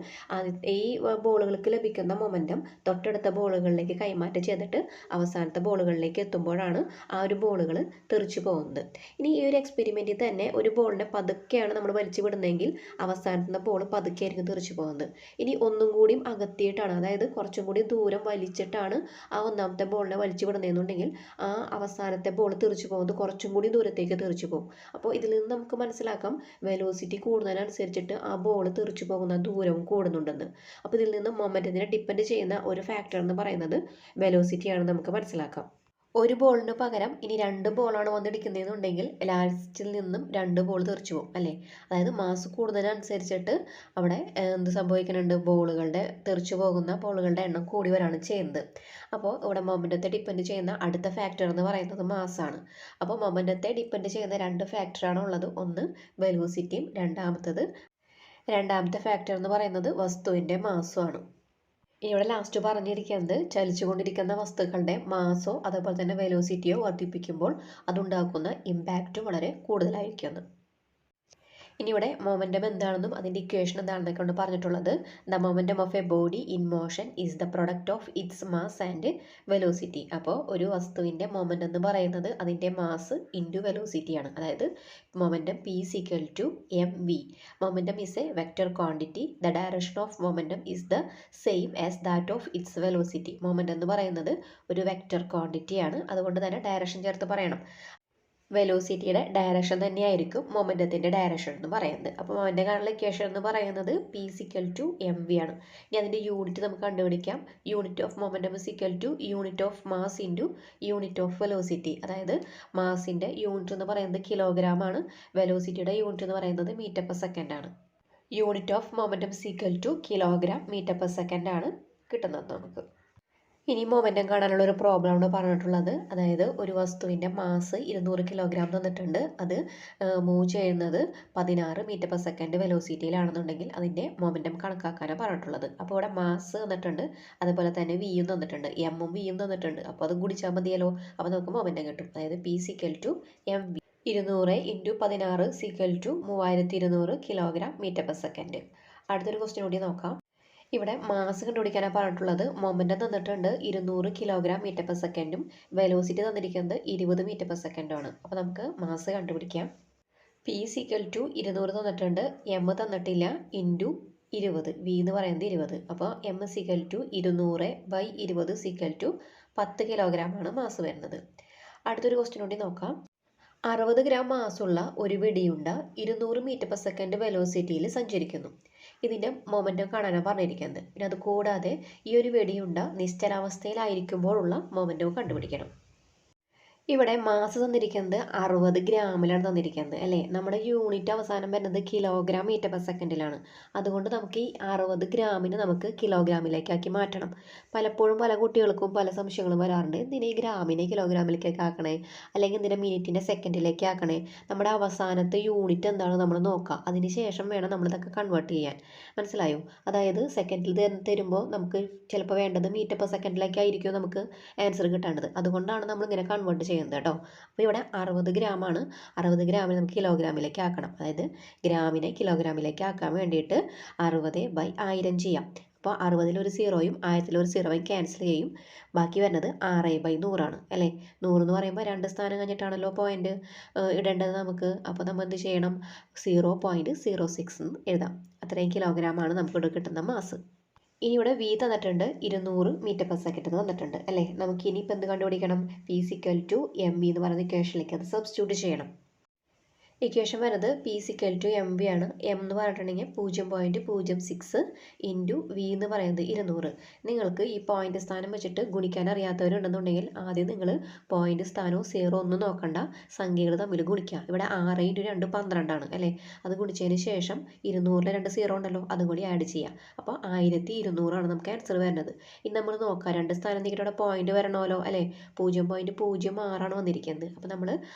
ഈ ബോളുകൾക്ക് ലഭിക്കുന്ന മൊമെൻറ്റം തൊട്ടടുത്ത ബോളുകളിലേക്ക് കൈമാറ്റം ചെയ്തിട്ട് അവസാനത്തെ ബോളുകളിലേക്ക് എത്തുമ്പോഴാണ് ആ ഒരു ബോളുകൾ തെറിച്ചു പോകുന്നത്. ഇനി ഈ ഒരു എക്സ്പെരിമെൻറ്റിൽ തന്നെ ഒരു ബോളിനെ പതുക്കെയാണ് നമ്മൾ വലിച്ചു വിടുന്നതെങ്കിൽ അവസാനത്തെ ബോൾ പതുക്കെ ആയിരിക്കും തെറിച്ചു പോകുന്നത്. ഇനി ഒന്നും കൂടിയും അകത്തിയിട്ടാണ്, അതായത് കുറച്ചും കൂടി ദൂരം വലിച്ചിട്ടാണ് ആ ഒന്നാമത്തെ ബോളിനെ വലിച്ചു വിടുന്നതെന്നുണ്ടെങ്കിൽ ആ അവസാനത്തെ ബോൾ തെറിച്ചു പോകുന്നത് കുറച്ചും കൂടി ദൂരത്തേക്ക് തെറിച്ചു പോകും. അപ്പോൾ ഇതിൽ നിന്ന് നമുക്ക് മനസ്സിലാക്കാം വെലോസിറ്റി കൂടുന്നതിനനുസരിച്ചിട്ട് ആ ബോൾ തെറിച്ചു പോകുന്ന ദൂരവും കൂടുന്നുണ്ടെന്ന്. അപ്പോൾ ഇതിൽ നിന്ന് മൊമെൻറ്റത്തിനെ ഡിപ്പെൻഡ് ചെയ്യുന്ന ഒരു ഫാക്ടർ എന്ന് പറയുന്നത് വെലോസിറ്റിയാണെന്ന് നമുക്ക് മനസ്സിലാക്കാം. ഒരു ബോളിന് പകരം ഇനി രണ്ട് ബോളാണ് വന്നിടിക്കുന്നതെന്നുണ്ടെങ്കിൽ ലാസ്റ്റിൽ നിന്നും രണ്ട് ബോൾ തെറിച്ചു പോകും അല്ലേ. അതായത് മാസ് കൂടുന്നതിനനുസരിച്ചിട്ട് അവിടെ എന്ത് സംഭവിക്കുന്നുണ്ട്, ബോളുകളുടെ തെറിച്ചു പോകുന്ന ബോളുകളുടെ എണ്ണം കൂടി വരാണ് ചെയ്യുന്നത്. അപ്പോൾ ഇവിടെ മൊമെൻറ്റത്തെ ഡിപ്പെൻഡ് ചെയ്യുന്ന അടുത്ത ഫാക്ടർ എന്ന് പറയുന്നത് മാസ്സാണ്. അപ്പോൾ മൊമെൻറ്റത്തെ ഡിപ്പെൻഡ് ചെയ്യുന്ന രണ്ട് ഫാക്ടറാണ് ഉള്ളത്. ഒന്ന് വെലോസിറ്റിയും രണ്ടാമത്തെ ഫാക്ടർ എന്ന് പറയുന്നത് വസ്തുവിൻ്റെ മാസ്സുമാണ്. ഇവിടെ ലാസ്റ്റ് പറഞ്ഞിരിക്കുന്നത് ചലിച്ചുകൊണ്ടിരിക്കുന്ന വസ്തുക്കളുടെ മാസോ അതേപോലെ തന്നെ വെലോസിറ്റിയോ വർദ്ധിപ്പിക്കുമ്പോൾ അതുണ്ടാക്കുന്ന ഇമ്പാക്റ്റും വളരെ കൂടുതലായിരിക്കുമെന്ന്. ഇനി ഇവിടെ മൊമെൻറ്റം എന്താണെന്നും അതിൻ്റെ ഇക്വേഷൻ എന്താണെന്നൊക്കെ കൊണ്ട് പറഞ്ഞിട്ടുള്ളത്. The momentum of a body in motion is the product of its mass and velocity. അപ്പോൾ ഒരു വസ്തുവിൻ്റെ മൊമെൻറ്റം എന്ന് പറയുന്നത് അതിൻ്റെ മാസ് ഇൻറ്റു വെലോസിറ്റിയാണ്. അതായത് momentum p is equal to m v. Momentum is a vector quantity. The direction of momentum is the same as that of its velocity. Momentum എന്ന് പറയുന്നത് ഒരു വെക്റ്റർ ക്വാണ്ടിറ്റിയാണ്. അതുകൊണ്ട് തന്നെ ഡയറക്ഷൻ ചേർത്ത് പറയണം. വെലോസിറ്റിയുടെ ഡയറക്ഷൻ തന്നെയായിരിക്കും മൊമെൻറ്റത്തിൻ്റെ ഡയറക്ഷൻ എന്ന് പറയുന്നത്. അപ്പോൾ മൊമെൻറ്റം കാണാനുള്ള ഇക്വേഷൻ എന്ന് പറയുന്നത് p is equal to m v ആണ്. ഇനി അതിൻ്റെ യൂണിറ്റ് നമുക്ക് കണ്ടുപിടിക്കാം. Unit of momentum is equal to unit of mass into unit of velocity. അതായത് മാസിൻ്റെ യൂണിറ്റ് എന്ന് പറയുന്നത് കിലോഗ്രാം ആണ്, വെലോസിറ്റിയുടെ യൂണിറ്റ് എന്ന് പറയുന്നത് മീറ്റർ പെർ സെക്കൻഡ് ആണ്. Unit of momentum is equal to kilogram metre per second ആണ് കിട്ടുന്നത് നമുക്ക്. ഇനി മൊമെൻറ്റം കാണാനുള്ള ഒരു പ്രോബ്ലമാണ് പറഞ്ഞിട്ടുള്ളത്. അതായത് ഒരു വസ്തുവിൻ്റെ മാസ് 200 കിലോഗ്രാം തന്നിട്ടുണ്ട്. അത് മൂവ് ചെയ്യുന്നത് 16 മീറ്റർ പെർ സെക്കൻഡ് വെലോസിറ്റിയിലാണെന്നുണ്ടെങ്കിൽ അതിൻ്റെ മൊമെൻറ്റം കണക്കാക്കാനാണ് പറഞ്ഞിട്ടുള്ളത്. അപ്പോൾ ഇവിടെ മാസ് തന്നിട്ടുണ്ട്, അതുപോലെ തന്നെ വിയും തന്നിട്ടുണ്ട്, എമ്മും വിയും തന്നിട്ടുണ്ട്. അപ്പോൾ അത് ഗുണിച്ചാൽ മതിയല്ലോ. അപ്പോൾ നമുക്ക് മൊമെൻറ്റം കിട്ടും. അതായത് p is equal to m v 200 into 16 is equal to 3200 kilogram metre per second. അടുത്തൊരു ക്വസ്റ്റ്യൻ കൂടി നോക്കാം. ഇവിടെ മാസ് കണ്ടുപിടിക്കാനാണ് പറഞ്ഞിട്ടുള്ളത്. മൊമെൻറ്റം തന്നിട്ടുണ്ട് 200 കിലോഗ്രാം മീറ്റർ പെർ സെക്കൻഡും വെലോസിറ്റി തന്നിരിക്കുന്നത് 20 മീറ്റർ പെർ സെക്കൻഡുമാണ്. അപ്പോൾ നമുക്ക് മാസ് കണ്ടുപിടിക്കാം. പി സിക്കൽ ടു 200 തന്നിട്ടുണ്ട്, എം തന്നിട്ടില്ല, ഇൻറ്റു 20, വി എന്ന് പറയുന്നത് 20. അപ്പോൾ M equal to 200/20 equal to 10 kilogram ആണ് മാസ് വരുന്നത്. അടുത്തൊരു ക്വസ്റ്റ്യൻ കൂടി നോക്കാം. 60 ഗ്രാം മാസുള്ള ഒരു വെടിയുണ്ട 200 മീറ്റർ പെർ സെക്കൻഡ് വെലോസിറ്റിയിൽ സഞ്ചരിക്കുന്നു. ഇതിൻ്റെ മൊമെൻറ്റം കാണാനാണ് പറഞ്ഞിരിക്കുന്നത്. പിന്നെ അത് കൂടാതെ ഈ ഒരു വെടിയുണ്ട നിശ്ചലാവസ്ഥയിലായിരിക്കുമ്പോഴുള്ള മൊമെൻറ്റവും കണ്ടുപിടിക്കണം. ഇവിടെ മാസ് തന്നിരിക്കുന്നത് 60 ഗ്രാമിലാണ് തന്നിരിക്കുന്നത് അല്ലേ. നമ്മുടെ യൂണിറ്റ് അവസാനം വരുന്നത് കിലോഗ്രാം മീറ്റർ പെർ സെക്കൻഡിലാണ്. അതുകൊണ്ട് നമുക്ക് ഈ 60 ഗ്രാമിന് നമുക്ക് കിലോഗ്രാമിലേക്കാക്കി മാറ്റണം. പലപ്പോഴും പല കുട്ടികൾക്കും പല സംശയങ്ങളും വരാറുണ്ട്. എന്തിനാ ഈ ഗ്രാമിനെ കിലോഗ്രാമിലേക്കൊക്കെ ആക്കണേ, അല്ലെങ്കിൽ എന്തിനാ മിനിറ്റിനെ സെക്കൻഡിലേക്ക് ആക്കണേ. നമ്മുടെ അവസാനത്തെ യൂണിറ്റ് എന്താണ് നമ്മൾ നോക്കുക, അതിന് ശേഷം വേണം നമ്മളിതൊക്കെ കൺവേർട്ട് ചെയ്യാൻ. മനസ്സിലായോ? അതായത് സെക്കൻഡിൽ തരുമ്പോൾ നമുക്ക് ചിലപ്പോൾ വേണ്ടത് മീറ്റർ പെർ സെക്കൻഡിലേക്കായിരിക്കും നമുക്ക് ആൻസർ കിട്ടേണ്ടത്. അതുകൊണ്ടാണ് നമ്മളിങ്ങനെ കൺവേർട്ട് ചെയ്യുന്നത് കേട്ടോ. അപ്പോൾ ഇവിടെ 60 ഗ്രാമാണ്. 60 ഗ്രാമിനെ നമുക്ക് കിലോഗ്രാമിലേക്ക് ആക്കണം. അതായത് ഗ്രാമിനെ കിലോഗ്രാമിലേക്ക് ആക്കാൻ വേണ്ടിയിട്ട് 60/1000 ചെയ്യാം. അപ്പോൾ 60-ൽ ഒരു സീറോയും 1000-ൽ ഒരു സീറോയും ക്യാൻസൽ ചെയ്യും. ബാക്കി വരുന്നത് 6/100 ആണ് അല്ലേ. 100 എന്ന് പറയുമ്പോൾ 2 സ്ഥാനം കഴിഞ്ഞിട്ടാണല്ലോ പോയിന്റ് ഇടേണ്ടത് നമുക്ക്. അപ്പോൾ നമ്മൾ എന്ത് ചെയ്യണം, 0.06 എന്ന് എഴുതാം. അത്രയും കിലോഗ്രാമാണ് നമുക്കിവിടെ കിട്ടുന്ന മാസ്. ഇനി ഇവിടെ വി തന്നിട്ടുണ്ട് 200 മീറ്റർ പെർ സെക്കൻഡ് തന്നിട്ടുണ്ട് അല്ലേ. നമുക്ക് ഇനിയിപ്പോൾ എന്ത് കണ്ടുപിടിക്കണം, P is equal to m V എന്ന് പറയുന്ന ഇക്വേഷനിലേക്ക് അത് സബ്സ്റ്റിറ്റ്യൂട്ട് ചെയ്യണം. ഇക്വേഷൻ വരുന്നത് P is equal to m v ആണ്. എം എന്ന് പറഞ്ഞിട്ടുണ്ടെങ്കിൽ 0.06 ഇൻറ്റു വി എന്ന് പറയുന്നത് 200. നിങ്ങൾക്ക് ഈ പോയിന്റ് സ്ഥാനം വെച്ചിട്ട് ഗുണിക്കാൻ അറിയാത്തവരുണ്ടെന്നുണ്ടെങ്കിൽ ആദ്യം നിങ്ങൾ പോയിന്റ് സ്ഥാനവും സീറോ ഒന്നും നോക്കണ്ട, സംഖ്യകൾ തമ്മിൽ ഗുണിക്കുക. ഇവിടെ 6 × 2 12 ആണ് അല്ലേ. അത് ഗുണിച്ചതിന് ശേഷം 200-ലെ 2 സീറോ ഉണ്ടല്ലോ, അതും കൂടി ആഡ് ചെയ്യുക. അപ്പോൾ 1200 ആണ് നമുക്ക് ആൻസർ വരുന്നത്. ഇനി നമ്മൾ നോക്കാം, 2 സ്ഥാനം നീക്കിയിട്ട് ഇവിടെ പോയിന്റ് വരണമല്ലോ അല്ലേ. 0.06 ആണ് വന്നിരിക്കുന്നത്. അപ്പോൾ നമ്മൾ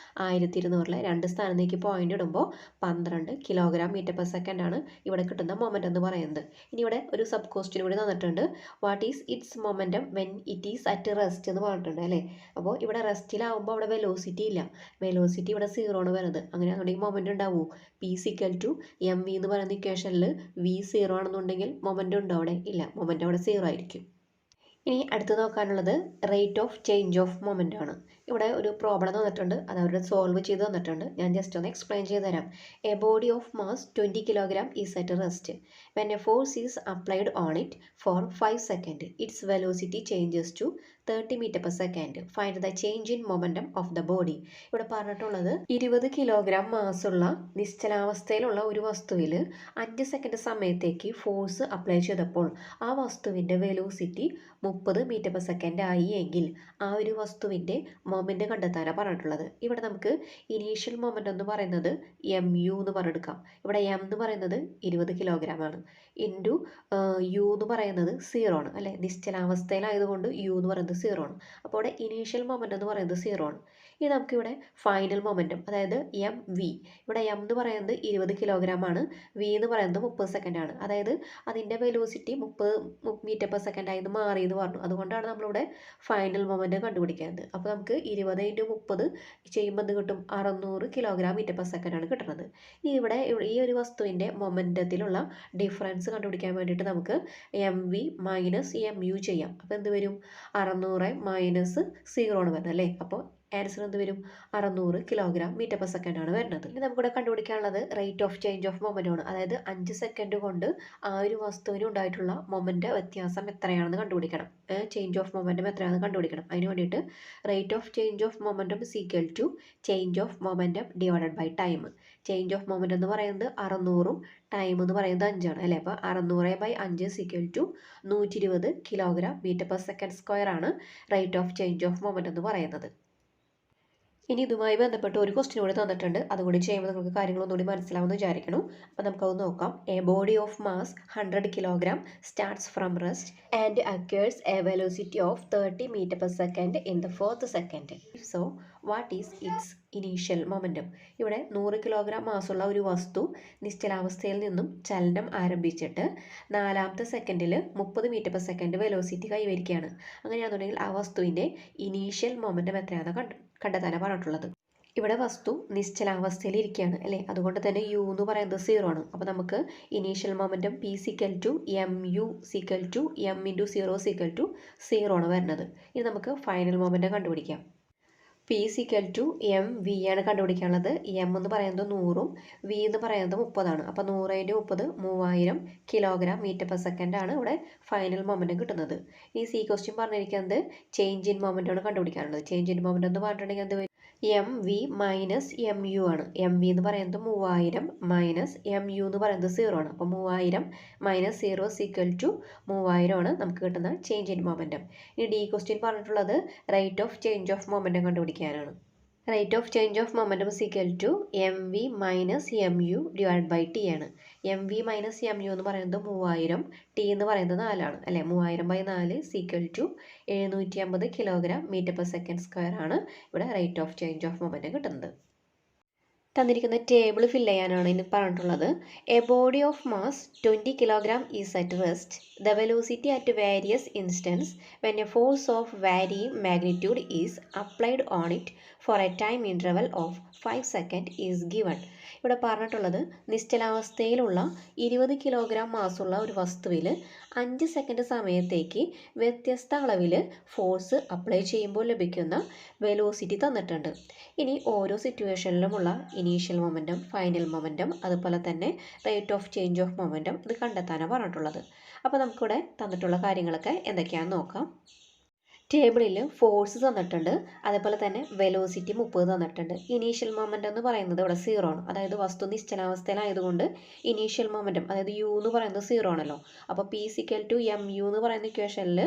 1200-ലെ 2 സ്ഥാനം നീക്കി പോയിന്റ് ഇടുമ്പോൾ 12 കിലോഗ്രാം മീറ്റർ പെർ സെക്കൻഡ് ആണ് ഇവിടെ കിട്ടുന്ന മൊമെൻ്റ് എന്ന് പറയുന്നത്. ഇനി ഇവിടെ ഒരു സബ് ക്വസ്റ്റ്യൻ കൂടി തന്നിട്ടുണ്ട്. What is it's momentum when it is at rest എന്ന് പറഞ്ഞിട്ടുണ്ട് അല്ലേ. അപ്പോൾ ഇവിടെ റെസ്റ്റിലാവുമ്പോൾ അവിടെ വെലോസിറ്റി ഇല്ല, വെലോസിറ്റി ഇവിടെ 0 ആണ് വരുന്നത്. അങ്ങനെയാണെന്നുണ്ടെങ്കിൽ മൊമെൻ്റ് ഉണ്ടാവുമോ? P=mv എന്ന് പറയുന്ന ഇക്വേഷനിൽ v 0 ആണെന്നുണ്ടെങ്കിൽ മൊമെൻ്റ് ഉണ്ടോ അവിടെ? ഇല്ല, മൊമെൻ്റ് അവിടെ 0 ആയിരിക്കും. ഇനി അടുത്ത് നോക്കാനുള്ളത് rate of change of moment ആണ്. ഇവിടെ ഒരു പ്രോബ്ലം തന്നിട്ടുണ്ട്, അത് അവർ സോൾവ് ചെയ്ത് തന്നിട്ടുണ്ട്. ഞാൻ ജസ്റ്റ് ഒന്ന് എക്സ്പ്ലെയിൻ ചെയ്ത് തരാം. A body of mass 20 kilogram is at rest. When a force is applied on it for 5 second its velocity changes to 30 metre per second. Find the change in momentum of the body. ഇവിടെ പറഞ്ഞിട്ടുള്ളത് 20 kilogram മാസുള്ള നിശ്ചലാവസ്ഥയിലുള്ള ഒരു വസ്തുവിൽ 5 second സമയത്തേക്ക് force apply ചെയ്തപ്പോൾ ആ വസ്തുവിൻ്റെ velocity 30 metre per second ആയി എങ്കിൽ ആ ഒരു വസ്തുവിൻ്റെ മൊമെൻ്റ് കണ്ടെത്താനാണ് പറഞ്ഞിട്ടുള്ളത്. ഇവിടെ നമുക്ക് ഇനീഷ്യൽ മൊമെൻ്റ് എന്ന് പറയുന്നത് mu എന്ന് പറഞ്ഞെടുക്കാം. ഇവിടെ m എന്ന് പറയുന്നത് 20 കിലോഗ്രാം ആണ്, ഇൻറ്റു u എന്ന് പറയുന്നത് 0 ആണ് അല്ലേ. നിശ്ചലാവസ്ഥയിലായതുകൊണ്ട് u എന്ന് പറയുന്നത് 0 ആണ്. അപ്പോൾ ഇവിടെ ഇനീഷ്യൽ മൊമെൻ്റ് എന്ന് പറയുന്നത് 0 ആണ്. ഇനി നമുക്കിവിടെ ഫൈനൽ മൊമെൻറ്റം, അതായത് mv, ഇവിടെ m എന്ന് പറയുന്നത് 20 കിലോഗ്രാം ആണ്, v എന്ന് പറയുന്നത് 30 സെക്കൻഡ് ആണ്. അതായത് അതിൻ്റെ വെലോസിറ്റി 30 മീറ്റർ പെർ സെക്കൻഡ് ആയി മാറി എന്ന് പറഞ്ഞു. അതുകൊണ്ടാണ് നമ്മളിവിടെ ഫൈനൽ മൊമെൻ്റ് കണ്ടുപിടിക്കുന്നത്. അപ്പോൾ നമുക്ക് 20 × 30 ചെയ്യുമ്പോൾ എന്ത് കിട്ടും? 600 കിലോഗ്രാം മീറ്റർ പെർ സെക്കൻഡ് ആണ് കിട്ടുന്നത്. ഇനി ഇവിടെ ഈ ഒരു വസ്തുവിൻ്റെ മൊമെൻ്റത്തിലുള്ള ഡിഫറൻസ് കണ്ടുപിടിക്കാൻ വേണ്ടിയിട്ട് നമുക്ക് mv - mu ചെയ്യാം. അപ്പോൾ എന്ത് വരും? 600 - 0 ആണ് വരുന്നത് അല്ലേ. അപ്പോൾ ആൻസർ എന്ത് വരും? 600 കിലോഗ്രാം മീറ്റർ പെർ സെക്കൻഡ് ആണ് വരുന്നത്. ഇനി നമുക്കിവിടെ കണ്ടുപിടിക്കാനുള്ളത് rate of change of moment ആണ്. അതായത് 5 സെക്കൻഡ് കൊണ്ട് ആ ഒരു വസ്തുവിന് ഉണ്ടായിട്ടുള്ള മൊമെൻ്റ് വ്യത്യാസം എത്രയാണെന്ന് കണ്ടുപിടിക്കണം. ചേഞ്ച് ഓഫ് മൊമെൻറ്റം എത്രയാണെന്ന് കണ്ടുപിടിക്കണം. അതിന് വേണ്ടിയിട്ട് rate of change of momentum = change of momentum divided by time. Change of moment എന്ന് പറയുന്നത് 600ഉം ടൈം എന്ന് പറയുന്നത് 5 ആണ് അല്ലേ. അപ്പോൾ 600/5 = 120 kilogram metre per second square ആണ് rate of change of moment എന്ന് പറയുന്നത്. ഇനി ഇതുമായി ബന്ധപ്പെട്ട് ഒരു ക്വസ്റ്റ്യൻ കൂടി തന്നിട്ടുണ്ട്, അതുകൂടി ചെയ്യുമ്പോൾ നിങ്ങൾക്ക് കാര്യങ്ങളൊന്നുകൂടി മനസ്സിലാവുമെന്ന് വിചാരിക്കണം. അപ്പോൾ നമുക്കത് നോക്കാം. A body of mass 100 kilogram starts from rest and acquires a velocity of 30 metre per second in the 4th second. So what is its initial momentum? ഇവിടെ 100 കിലോഗ്രാം മാസുള്ള ഒരു വസ്തു നിശ്ചലാവസ്ഥയിൽ നിന്നും ചലനം ആരംഭിച്ചിട്ട് 4ാമത്തെ സെക്കൻഡിൽ 30 മീറ്റർ പെർ സെക്കൻഡ് വെലോസിറ്റി കൈവരിക്കുകയാണ്. അങ്ങനെയാണെന്നുണ്ടെങ്കിൽ ആ വസ്തുവിൻ്റെ initial momentum എത്രയാണെന്ന് കണ്ടെത്താനാണ് പറഞ്ഞിട്ടുള്ളത്. ഇവിടെ വസ്തു നിശ്ചലാവസ്ഥയിൽ ഇരിക്കുകയാണ് അല്ലേ. അതുകൊണ്ട് തന്നെ u എന്ന് പറയുന്നത് 0 ആണ്. അപ്പോൾ നമുക്ക് initial momentum P = mu = m × 0 0 ആണ് വരുന്നത്. ഇനി നമുക്ക് ഫൈനൽ മൊമെൻറ്റം കണ്ടുപിടിക്കാം. P = mv ആണ് കണ്ടുപിടിക്കാനുള്ളത്. m എന്ന് പറയുന്നത് 100ഉം v എന്ന് പറയുന്നത് 30 ആണ്. അപ്പോൾ 100 × 30 3000 കിലോഗ്രാം മീറ്റർ പെർ സെക്കൻഡ് ആണ് ഇവിടെ ഫൈനൽ മൊമെൻറ്റം കിട്ടുന്നത്. ഈ സി ക്വസ്റ്റ്യൻ പറഞ്ഞിരിക്കുന്നത് ചേഞ്ച് ഇൻ മൊമെൻ്റ് ആണ് കണ്ടുപിടിക്കാനുള്ളത്. ചേഞ്ച് ഇൻ മൊമെൻ്റ് എന്ന് പറഞ്ഞിട്ടുണ്ടെങ്കിൽ എന്ത് വരും? mv - mu ആണ്. mv എന്ന് പറയുന്നത് 3000 mu എന്ന് പറയുന്നത് 0 ആണ്. അപ്പോൾ 3000 - 0 = 3000 ആണ് നമുക്ക് കിട്ടുന്ന ചേഞ്ച് ഇൻ മൊമെൻറ്റം. ഇനി ഡി ക്വസ്റ്റ്യൻ പറഞ്ഞിട്ടുള്ളത് rate of change of momentum കണ്ടുപിടിക്കാനാണ്. Rate of change of momentum = mv - mu divide by T ആണ്. mv - mu എന്ന് പറയുന്നത് 3000, ടി എന്ന് പറയുന്നത് 4 ആണ് അല്ലേ. 3000/4 = 750 kilogram metre per second square ആണ് ഇവിടെ rate of change of momentum കിട്ടുന്നത്. തന്നിരിക്കുന്ന ടേബിൾ ഫില്ല് ചെയ്യാനാണ് ഇനി പറഞ്ഞിട്ടുള്ളത്. A body of mass 20 kilogram is at rest. The velocity at various instants when a force of varying magnitude is applied on it for a time interval of 5 second is given. ഇവിടെ പറഞ്ഞിട്ടുള്ളത് നിശ്ചലാവസ്ഥയിലുള്ള 20 kilogram മാസുള്ള ഒരു വസ്തുവിൽ 5 second സമയത്തേക്ക് വ്യത്യസ്ത അളവിൽ force apply ചെയ്യുമ്പോൾ ലഭിക്കുന്ന velocity തന്നിട്ടുണ്ട്. ഇനി ഓരോ സിറ്റുവേഷനിലുമുള്ള ഇനീഷ്യൽ മൊമെൻറ്റം, ഫൈനൽ മൊമെൻറ്റം, അതുപോലെ തന്നെ rate of change of momentum ഇത് കണ്ടെത്താനാണ് പറഞ്ഞിട്ടുള്ളത്. അപ്പോൾ നമുക്കിവിടെ തന്നിട്ടുള്ള കാര്യങ്ങളൊക്കെ എന്തൊക്കെയാണെന്ന് നോക്കാം. ടേബിളിൽ ഫോഴ്സ് തന്നിട്ടുണ്ട്, അതേപോലെ തന്നെ വെലോസിറ്റി 30 തന്നിട്ടുണ്ട്. ഇനീഷ്യൽ മൊമെൻ്റ് എന്ന് പറയുന്നത് ഇവിടെ 0 ആണ്. അതായത് വസ്തു നിശ്ചലാവസ്ഥയിലായതുകൊണ്ട് ഇനീഷ്യൽ മൊമെൻറ്റം അതായത് u എന്ന് പറയുന്നത് 0 ആണല്ലോ. അപ്പോൾ P = mu എന്ന് പറയുന്ന ഇക്വേഷനിൽ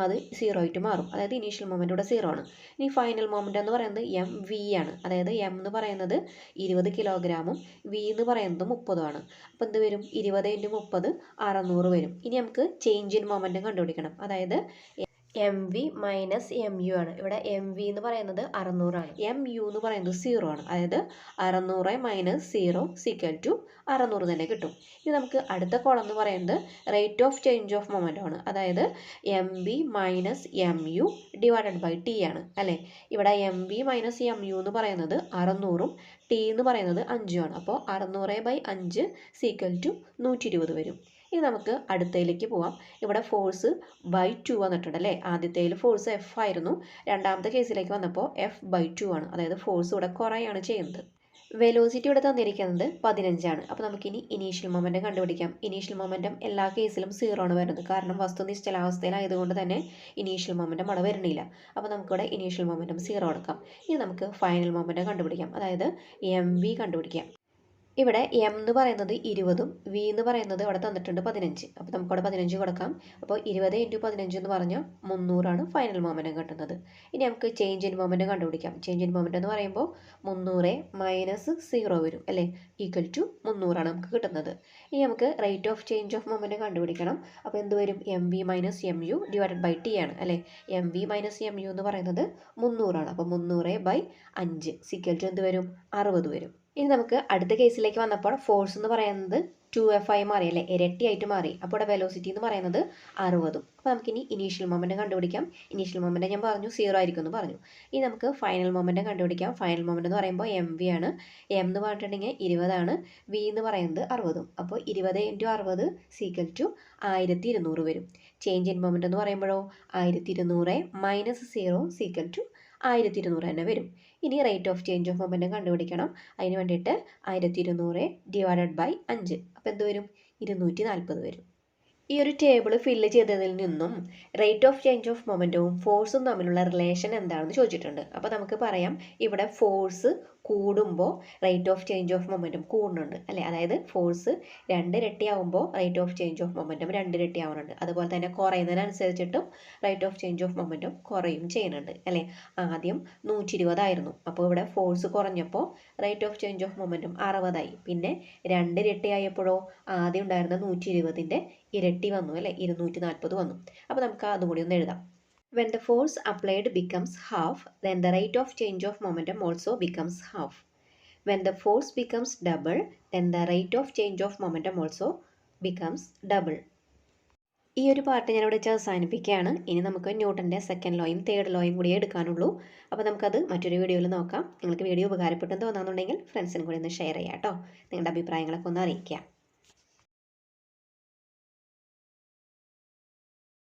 അത് 0 ആയിട്ട് മാറും. അതായത് ഇനീഷ്യൽ മൊമെൻറ്റ് ഇവിടെ 0 ആണ്. ഇനി ഫൈനൽ മൊമെൻറ്റ് എന്ന് പറയുന്നത് mv ആണ്. അതായത് m എന്ന് പറയുന്നത് 20 കിലോഗ്രാമും v എന്ന് പറയുന്നത് 30 ആണ്. അപ്പോൾ എന്ത് വരും? 20 × 30 600 വരും. ഇനി നമുക്ക് ചേഞ്ച് ഇൻ മൊമെൻറ്റം കണ്ടുപിടിക്കണം. അതായത് M V minus M U ആണ്. ഇവിടെ എം വി എന്ന് പറയുന്നത് 600 ആണ്, എം യു എന്ന് പറയുന്നത് 0 ആണ്. അതായത് 600 മൈനസ് 0 സിക്കൽ ടു 600 തന്നെ കിട്ടും. ഇനി നമുക്ക് അടുത്ത കോളം എന്ന് പറയുന്നത് rate of change of moment ആണ്. അതായത് M V minus M U divided by T ആണ് അല്ലേ. ഇവിടെ M V minus M U എന്ന് പറയുന്നത് 600ഉം ടി എന്ന് പറയുന്നത് 5ഉം ആണ്. അപ്പോൾ 600/5 സീക്വൽ ടു 120 വരും. ഇനി നമുക്ക് അടുത്തതിലേക്ക് പോവാം. ഇവിടെ ഫോഴ്സ് /2 വന്നിട്ടുണ്ട് അല്ലേ. ആദ്യത്തേതിൽ ഫോഴ്സ് എഫ് ആയിരുന്നു, രണ്ടാമത്തെ കേസിലേക്ക് വന്നപ്പോൾ F/2 ആണ്. അതായത് ഫോഴ്സ് ഇവിടെ കുറയാണ് ചെയ്യുന്നത്. വെലോസിറ്റി ഇവിടെ തന്നിരിക്കുന്നത് 15 ആണ്. അപ്പോൾ നമുക്കിനി ഇനീഷ്യൽ മൊമെൻറ്റം കണ്ടുപിടിക്കാം. ഇനീഷ്യൽ മൊമെൻറ്റം എല്ലാ കേസിലും 0 ആണ് വരുന്നത്, കാരണം വസ്തു നിശ്ചലാവസ്ഥയിലായതുകൊണ്ട് തന്നെ ഇനീഷ്യൽ മൊമെൻറ്റം അവിടെ വരുന്നില്ല. അപ്പോൾ നമുക്കിവിടെ ഇനീഷ്യൽ മൊമെൻറ്റം 0 കൊടുക്കാം. ഇനി നമുക്ക് ഫൈനൽ മൊമെൻറ്റം കണ്ടുപിടിക്കാം. അതായത് എം വി കണ്ടുപിടിക്കാം. ഇവിടെ എം എന്ന് പറയുന്നത് 20ഉം വി എന്ന് പറയുന്നത് ഇവിടെ തന്നിട്ടുണ്ട് 15. അപ്പോൾ നമുക്കിവിടെ 15 കൊടുക്കാം. അപ്പോൾ 20 × 15 എന്ന് പറഞ്ഞാൽ 300 ആണ് ഫൈനൽ മൊമെൻറ്റം കിട്ടുന്നത്. ഇനി നമുക്ക് ചേഞ്ച് ഇൻ മൊമെൻറ്റം കണ്ടുപിടിക്കാം. ചേഞ്ച് ഇൻ മൊമെൻറ്റം എന്ന് പറയുമ്പോൾ 300 മൈനസ് 0 വരും അല്ലേ, ഈക്വൽ ടു 300 ആണ് നമുക്ക് കിട്ടുന്നത്. ഇനി നമുക്ക് rate of change of momentum കണ്ടുപിടിക്കണം. അപ്പോൾ എന്ത് വരും, M V minus M U divided by T ആണ് അല്ലേ. M V minus M U എന്ന് പറയുന്നത് 300 ആണ്. അപ്പോൾ 300/5 സിക്കൽ ടു എന്ത് വരും, 60 വരും. ഇനി നമുക്ക് അടുത്ത കേസിലേക്ക് വന്നപ്പോൾ ഫോഴ്സ് എന്ന് പറയുന്നത് 2F ആയി മാറി അല്ലേ, ഇരട്ടിയായിട്ട് മാറി. അപ്പോൾ ഇവിടെ വെലോസിറ്റി എന്ന് പറയുന്നത് 60ഉം. അപ്പോൾ നമുക്കിനി ഇനീഷ്യൽ മൊമെൻറ്റം കണ്ടുപിടിക്കാം. ഇനീഷ്യൽ മൊമെൻറ്റം ഞാൻ പറഞ്ഞു 0 ആയിരിക്കും എന്ന് പറഞ്ഞു. ഇനി നമുക്ക് ഫൈനൽ മൊമെൻറ്റം കണ്ടുപിടിക്കാം. ഫൈനൽ മൊമെൻറ്റം എന്ന് പറയുമ്പോൾ എം വി ആണ്. എം എന്ന് പറഞ്ഞിട്ടുണ്ടെങ്കിൽ 20 ആണ്, വി എന്ന് പറയുന്നത് 60ഉം. അപ്പോൾ 20 × 60 സീക്വൽ ടു 1200 വരും. ചേഞ്ച് ഇൻ മൊമെൻറ്റം എന്ന് പറയുമ്പോഴോ 1200 മൈനസ് 0 സീക്വൽ ടു 1200 തന്നെ വരും. ഇനി rate of change of momentum കണ്ടുപിടിക്കണം. അതിന് വേണ്ടിയിട്ട് 1200 ഡിവൈഡഡ് ബൈ 5. അപ്പോൾ എന്ത് വരും, 240 വരും. ഈ ഒരു ടേബിൾ ഫില്ല് ചെയ്തതിൽ നിന്നും റേറ്റ് ഓഫ് ചേഞ്ച് ഓഫ് മൊമെൻറ്റവും ഫോഴ്സും തമ്മിലുള്ള റിലേഷൻ എന്താണെന്ന് ചോദിച്ചിട്ടുണ്ട്. അപ്പോൾ നമുക്ക് പറയാം, ഇവിടെ ഫോഴ്സ് കൂടുമ്പോൾ rate of change of momentum കൂടുന്നുണ്ട് അല്ലേ. അതായത് ഫോഴ്സ് 2 ഇരട്ടിയാവുമ്പോൾ rate of change of momentum 2 ഇരട്ടിയാവുന്നുണ്ട്. അതുപോലെ തന്നെ കുറയുന്നതിനനുസരിച്ചിട്ടും rate of change of momentum കുറയും ചെയ്യുന്നുണ്ട് അല്ലേ. ആദ്യം 120 ആയിരുന്നു, അപ്പോൾ ഇവിടെ ഫോഴ്സ് കുറഞ്ഞപ്പോൾ rate of change of momentum 60 ആയി. പിന്നെ 2 ഇരട്ടിയായപ്പോഴോ ആദ്യം ഉണ്ടായിരുന്ന 120ൻ്റെ ഇരട്ടി വന്നു അല്ലേ, 240 വന്നു. അപ്പോൾ നമുക്ക് അതും കൂടി ഒന്ന് എഴുതാം. When the force applied becomes half, then the rate of change of momentum also becomes half. When the force becomes double, then the rate of change of momentum also becomes double. ഈ ഒരു part ഞാനിവിടെ വെച്ച് അവസാനിപ്പിക്കുകയാണ്. ഇനി നമുക്ക് ന്യൂട്ടൻ്റെ second ലോയും third ലോയും കൂടി എടുക്കാനുള്ളൂ. അപ്പോൾ നമുക്കത് മറ്റൊരു വീഡിയോയിൽ നോക്കാം. നിങ്ങൾക്ക് വീഡിയോ ഉപകാരപ്പെട്ടെന്ന് തോന്നുന്നുണ്ടെങ്കിൽ ഫ്രണ്ട്സിനും കൂടി ഒന്ന് ഷെയർ ചെയ്യാം കേട്ടോ. നിങ്ങളുടെ അഭിപ്രായങ്ങളൊക്കെ ഒന്ന് അറിയിക്കുക.